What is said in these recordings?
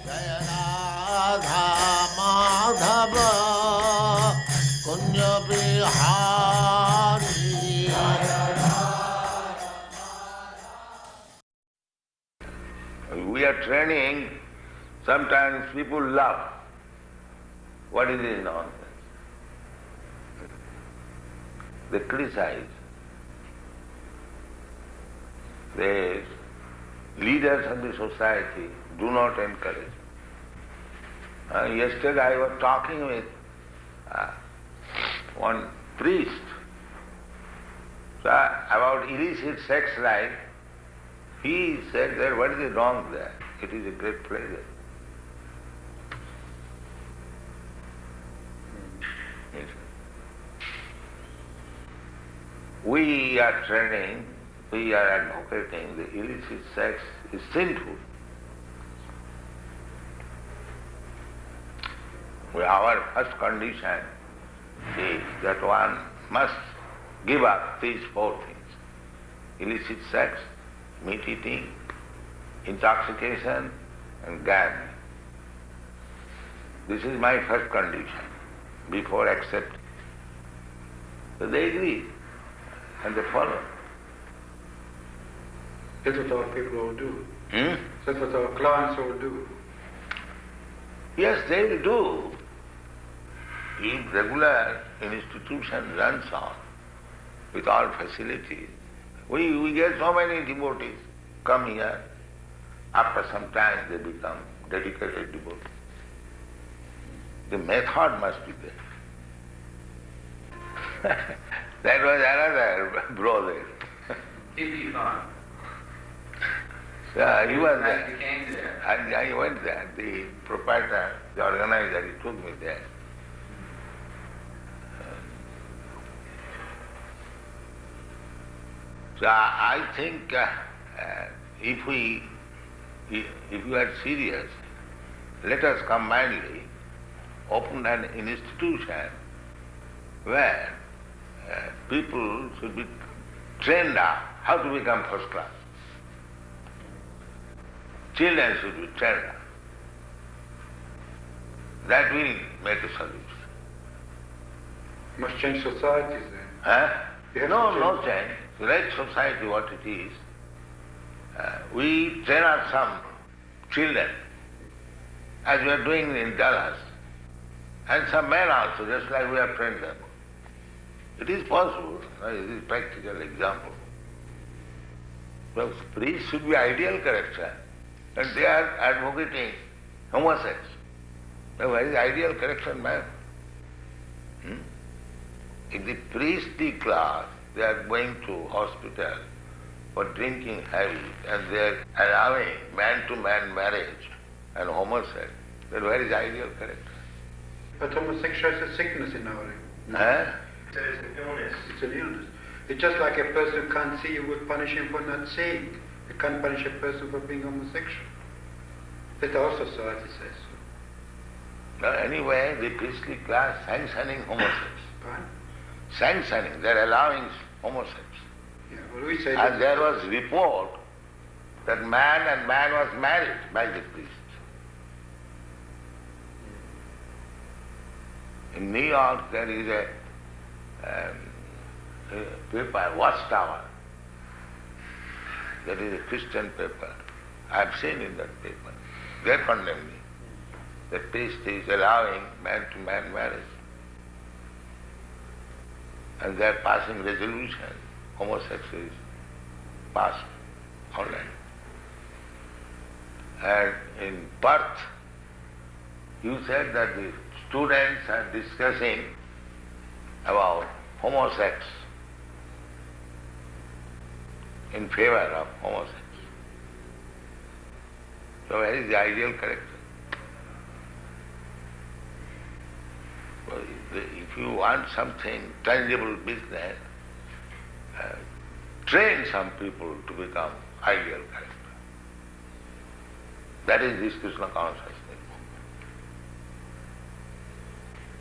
Jaya Radha Madhava Kunya Bihari. We are training, sometimes people laugh. What is this nonsense? They criticize. The leaders of the society do not encourage. Yesterday I was talking with one priest about illicit sex life. He said that what is wrong there? It is a great pleasure. Yes. We are training, we are advocating the illicit sex is sinful. Our first condition is that one must give up these four things: illicit sex, meat eating, intoxication, and gambling. This is my first condition before accepting. So they agree and they follow. That's what our people all do. That's what our clients all do. Yes, they will do. If regular institution runs on with all facilities, we get so many devotees come here. After some time they become dedicated devotees. The method must be there. That was another brother. He gone. Yeah, he was there. You came there. I went there. The proprietor, the organizer, he took me there. So I think if we are serious, let us combinedly open an institution where people should be trained up how to become first class. Children should be trained up. That will make a solution. Must change societies then. Huh? Yes, No change. Let society what it is. We train up some children, as we are doing in Dallas, and some men also, just like we have trained them. It is possible. It is a practical example. Well, priests should be ideal character, and they are advocating homosex. Now, where is ideal character man? In the priestly class, they are going to hospital for drinking heavy and they are allowing man-to-man marriage and homosex. Then where is ideal character? But homosexuality is a sickness in our day. Huh? It's an illness. It's an illness. It's just like a person who can't see, you would punish him for not seeing. You can't punish a person for being homosexual. That our society says so. Anyway, the priestly class sanctioning homosex. Fine. Sanctioning, they are allowing homosex. Yeah, well, we say And there was report that man and man was married by the priest. In New York there is a paper, Watchtower. That is a Christian paper. I have seen in that paper. They are condemning. The priest is allowing man-to-man marriage. And they are passing resolution. Homosexual is passed online. And in Perth, you said that the students are discussing about homosex, in favor of homosex. So where is the ideal character? Well, if you want something, tangible business, train some people to become ideal character. That is this Krishna consciousness.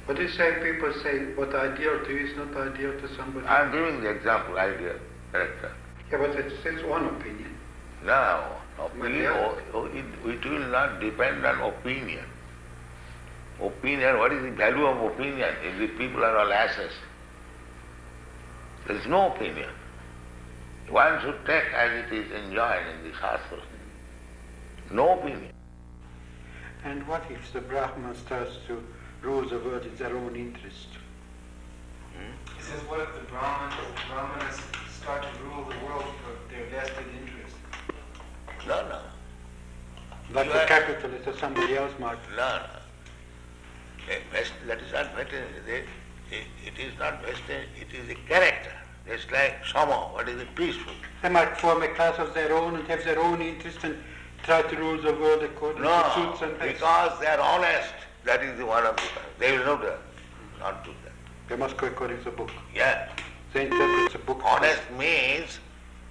What you say, people say what ideal to you is not ideal to somebody. I am giving the example, ideal character. Yeah, but it's one opinion. Now, It will not depend on opinion. Opinion, what is the value of opinion if the people are all asses? There is no opinion. One should take as it is enjoined in the Shastra. No opinion. And what if the Brahman starts to rule the world in their own interest? He says, what if the Brahmanas start to rule the world for their vested interest? No. Like the capitalists or somebody else might. No. That is not vested. It is not vested, it is a character. It's like Sama, what is it, peaceful. They might form a class of their own and have their own interest and try to rule the world according to suits and best. Because they are honest. That is the one of the things. They will not do that. They must go according to the book. Yeah. They interpret the book. Honest means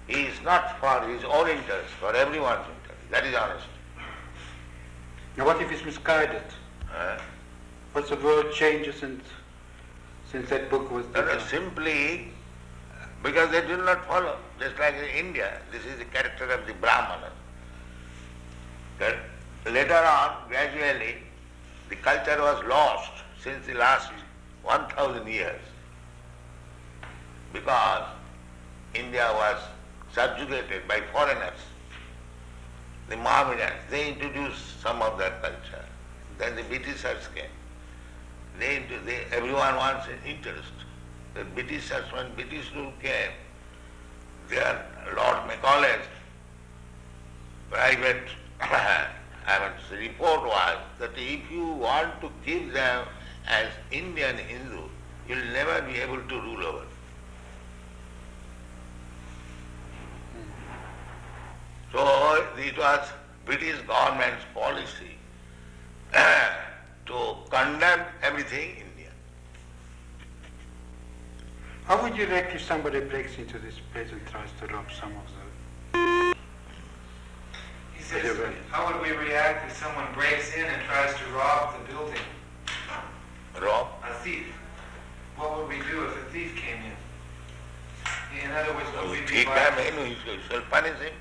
he is not for his own interest, for everyone's interest. That is honest. Now what if he's misguided? What's the world changes since that book was done? Simply because they do not follow. Just like in India, this is the character of the Brahmana. Later on, gradually, the culture was lost since the last 1,000 years because India was subjugated by foreigners. The Mohammedans, they introduced some of their culture. Then the Britishers came. Everyone wants an interest. The Britishers, when British rule came, their Lord Macaulay's private report was that if you want to keep them as Indian Hindu, you will never be able to rule over. So it was British government's policy to condemn everything Indian. How would you react if somebody breaks into this place and tries to rob some of the... He says, how would we react if someone breaks in and tries to rob the building? Rob? A thief. What would we do if a thief came in? In other words, would we be Take him in, we shall punish him.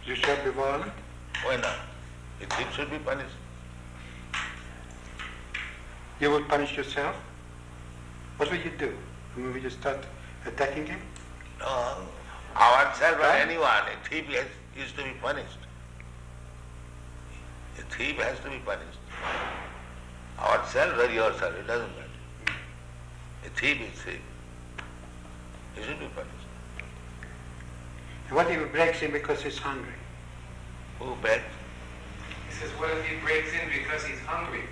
You shall be violent? Why not? A thief should be punished. You would punish yourself? What would you do? Would you start attacking him? No, ourselves or anyone, a thief is to be punished. A thief has to be punished. Ourselves or yourself, it doesn't matter. A thief is thief. He should be punished. What if he breaks in because he's hungry? Who begs? He says, what if he breaks in because he's hungry?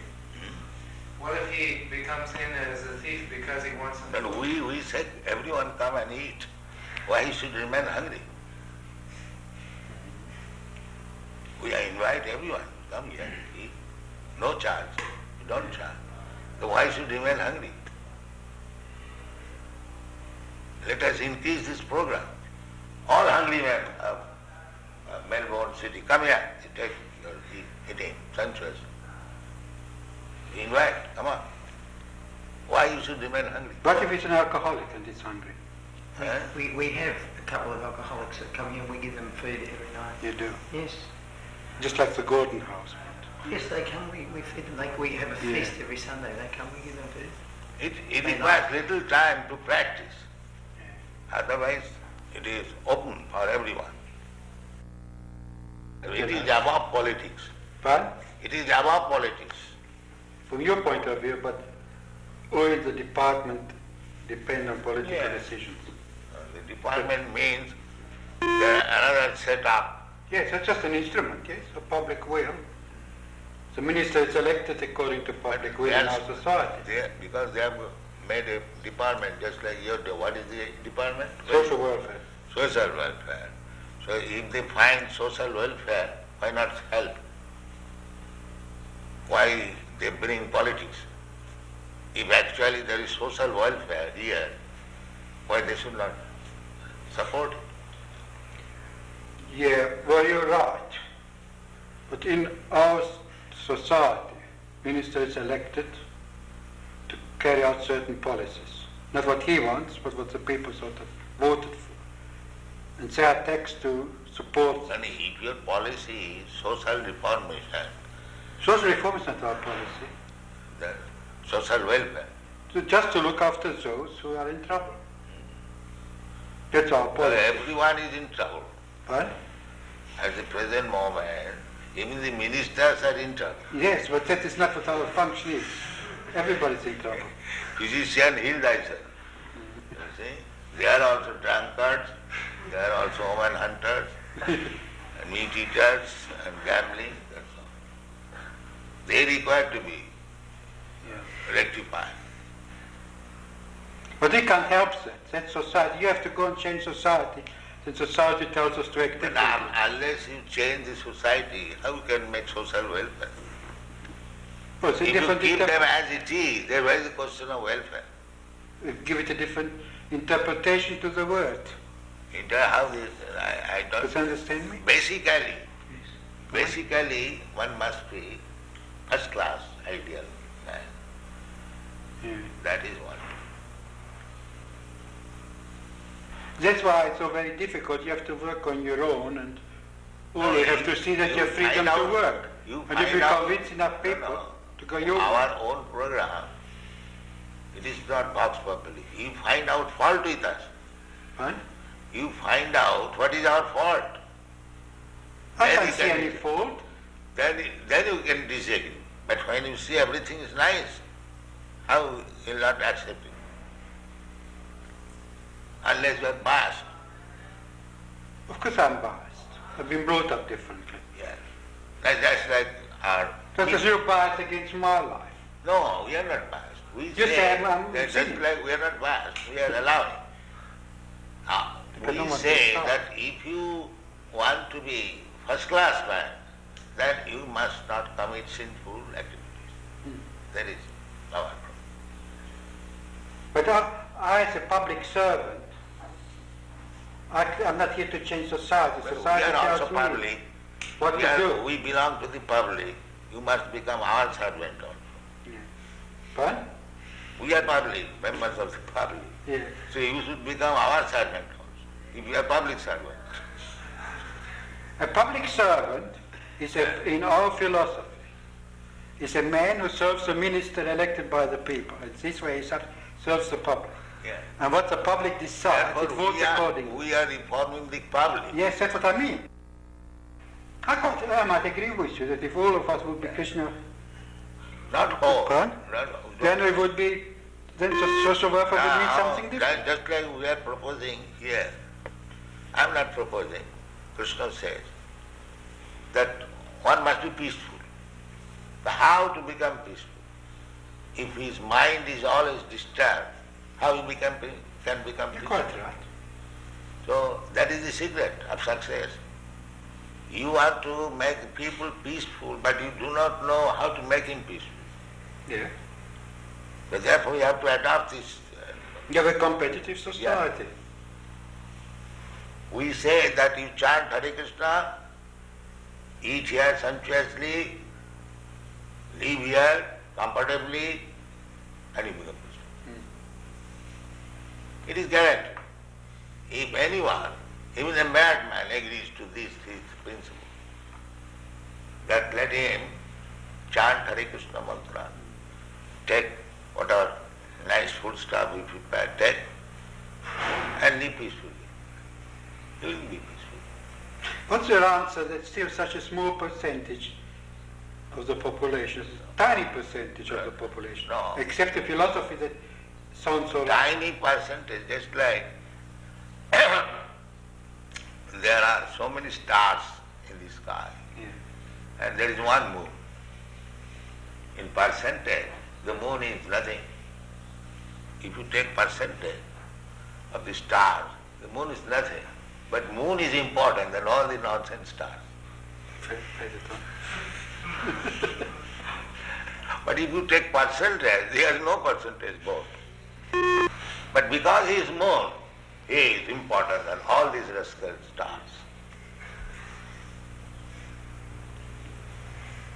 What if he becomes in as a thief because he wants some Then food? we said everyone come and eat. Why he should remain hungry? We invite everyone, come here, eat. No charge. We don't charge. So why should remain hungry? Let us increase this program. All hungry men of Melbourne city, come here, take your eating, sumptuous. We invite, come on. Why you should remain hungry? What if he's an alcoholic and he's hungry? We have a couple of alcoholics that come here and we give them food every night. You do? Yes. Just like the Gordon House. Yes, they come, we feed them, like we have a feast every Sunday, they come, we give them food. It requires little time to practice. Otherwise, it is open for everyone. It is above politics. But It is above politics. from your point of view, but will the department depend on political Yes. decisions? The department means there another setup. Yes, it's just an instrument, yes, of public will. The minister is elected according to public will in our society. Because they have made a department just like your, what is the department? Social welfare. Social welfare. So if they find social welfare, why not help? Why they bring politics? If actually there is social welfare here, why they should not support it? Yeah, well, you're right. But in our society, minister is elected to carry out certain policies. Not what he wants, but what the people sort of voted for. And there are texts to support. And if your policy is social reformation, Social reform is not our policy. the social welfare, So just to look after those who are in trouble. That's our well, policy. everyone is in trouble. Right? At the present moment, even the ministers are in trouble. Yes, but that is not what our function is. Everybody's in trouble. Physician, heal thyself. You see? They are also drunkards, they are also woman hunters, and meat eaters, and gambling, that's all. They require to be rectified. But we can't help that. That's society. You have to go and change society. Then society tells us to act But differently. unless you change the society, how you can make social welfare? Oh, it's a If you different keep them interpre- as it is, there is the question of welfare. give it a different interpretation to the word. How this, I Does don't. you understand me? Basically, one must be first class, ideal man. Yeah. That is one. That's why it's so very difficult. You have to work on your own, and you have to see that you have freedom find out- to work. you And if find you out- convince enough people No, no. to go your Our own program, it is not box properly. You find out fault with us. Right? You find out what is our fault. I Then can't you see can- any fault. Then you can disagree. But when you see everything is nice, how you will not accept it? Unless you are biased. Of course I'm biased. I've been brought up differently. Yes. That's like our... That's because you're biased against my life. No, we are not biased. We You say I'm that just saying. like we are not biased, we are allowing. Depending We on say the that if you want to be first class man, then you must not commit sinful activities. That is our problem. But I as a public servant, I'm not here to change society. Well, Society we are also tells me public. what to do. We belong to the public. You must become our servant also. But, We are public, members of the public. yeah. So you should become our servant also. If you are public servant. A public servant is in our philosophy, is a man who serves a minister elected by the people. It's this way he serves the public. Yeah. And what the public decides, it Therefore, votes accordingly. we are informing the public. Yes, that's what I mean. I might agree with you that if all of us would be Krishna, Not all. Huh? then we would be, then social welfare would mean something different. Just like we are proposing here. I am not proposing. Krishna says that one must be peaceful. How to become peaceful? If his mind is always disturbed, how he can become You're peaceful? quite right. So that is the secret of success. You want to make people peaceful, but you do not know how to make him peaceful. Yeah. So therefore you have to adopt this. You have a competitive society. We say that you chant Hare Krishna, eat here sumptuously, live here comfortably, and you become peaceful. It is guaranteed. If anyone, even a madman, agrees to this principle, that let him chant Hare Krishna mantra, take whatever nice food stuff we prepare, take, and live peacefully. You will be peaceful. What's your answer that still such a small percentage of the population, tiny percentage of the population, No. accept a philosophy that sounds so Tiny percentage, just like there are so many stars in the sky, Yeah. and there is one moon. In percentage, the moon is nothing. If you take percentage of the stars, the moon is nothing. But moon is important than all the nonsense stars. But if you take percentage, there is no percentage both. But because he is moon, he is important than all these rascal stars.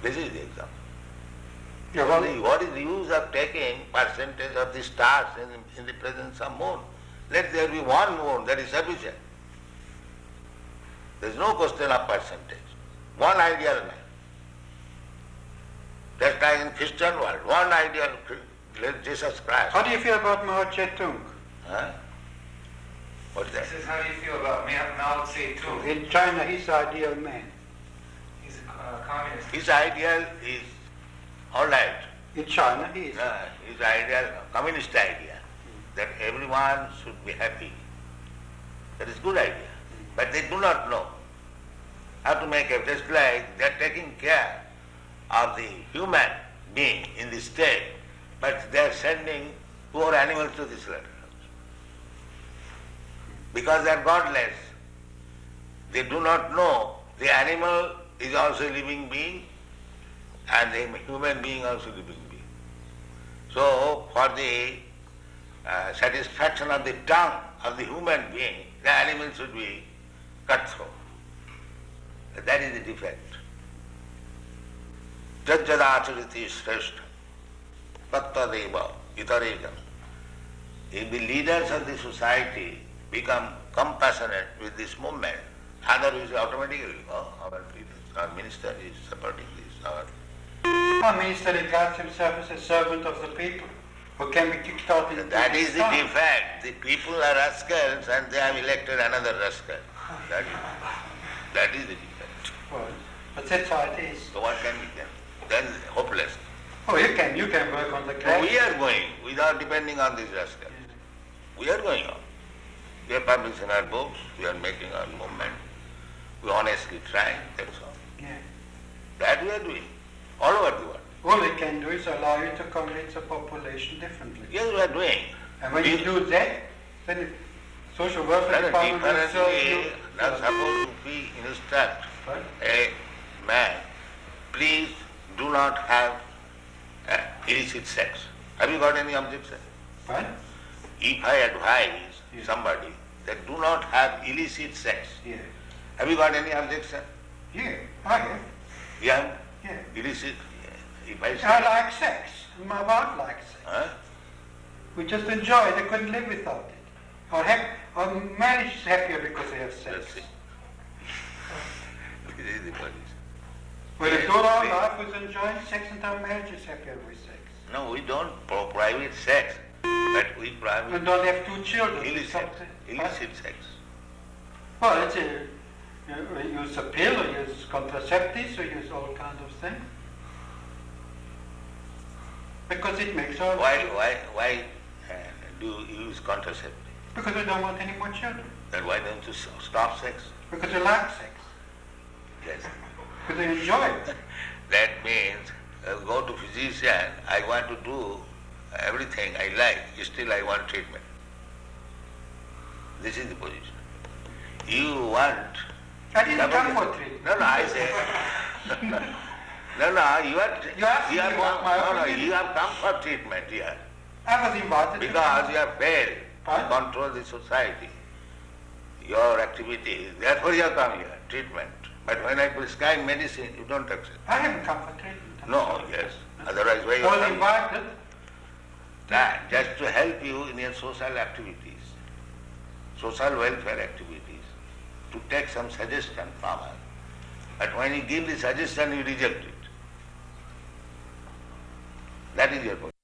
This is the example. Yeah, well, What is the use of taking percentage of the stars in the presence of moon? Let there be one moon, that is sufficient. There is no question of percentage. One ideal man. Just like in Christian world, one ideal Jesus Christ. How do you feel about Mao Zedong? Huh? What is that? He says, how do you feel about Mao Zedong? In China, he's the ideal man. He's a communist. His ideal is all right. In China, he is. His ideal, communist idea, that everyone should be happy. That is good idea. But they do not know how to make it. Just like they are taking care of the human being in this state, but they are sending poor animals to this slaughterhouse. Because they are godless, they do not know the animal is also a living being and the human being also a living being. So for the satisfaction of the tongue of the human being, the animal should be cut through. That is the defect. Jajjadachariti shrestha tattadeva itarekam. If the leaders of the society become compassionate with this movement, otherwise automatically, our minister is supporting this. Our minister regards himself as a servant of the people who can be kicked out in That is the defect. The people are rascals and they have elected another rascal. That is the defect. Well, but that's how it is. So what can we do? Then hopeless. Oh, you can work on the So class. we are going without depending on these rascals. We are going on. We are publishing our books, we are making our movement, we honestly try, that's all. Yeah. That we are doing, all over the world. All they can do is allow you to convince the population differently. Yes, we are doing. And when you do that, then the social welfare department will serve you. Differently, not supposed to be instruct What? a man, please do not have illicit sex. Have you got any objection? What? If I advise Yes. somebody that do not have illicit sex, Yeah. have you got any objection? Yeah, I have. Yeah? Yeah. Illicit? If I say, I like sex, and my wife likes sex. huh? We just enjoy it, they couldn't live without it. Our marriage is happier because they have sex. That's it. This is the position. Well, if all our life was enjoying sex and our marriage is happier with sex. No, we don't prohibit sex, but we We prohibit don't have two children. illicit, Something. illicit sex. Well, it's you use a pill or use contraceptives or use all kinds of things. Because it makes our... Why do you use contraceptive? Because we don't want any more children. Then why don't you stop sex? Because we like sex. Yes. Because we enjoy it. That means go to physician, I want to do everything I like, still I want treatment. This is the position. You want... I didn't come for treatment. No, I say... you have come for treatment here. I was invited Because to you have failed to Huh? control the society, your activities, therefore you have come here, treatment. But when I prescribe medicine, you don't accept. I haven't come for treatment. No, yes. Otherwise, why you I have was come? invited. That, just to help you in your social activities, social welfare activities, to take some suggestion from us. But when you give the suggestion, you reject it. That is your point.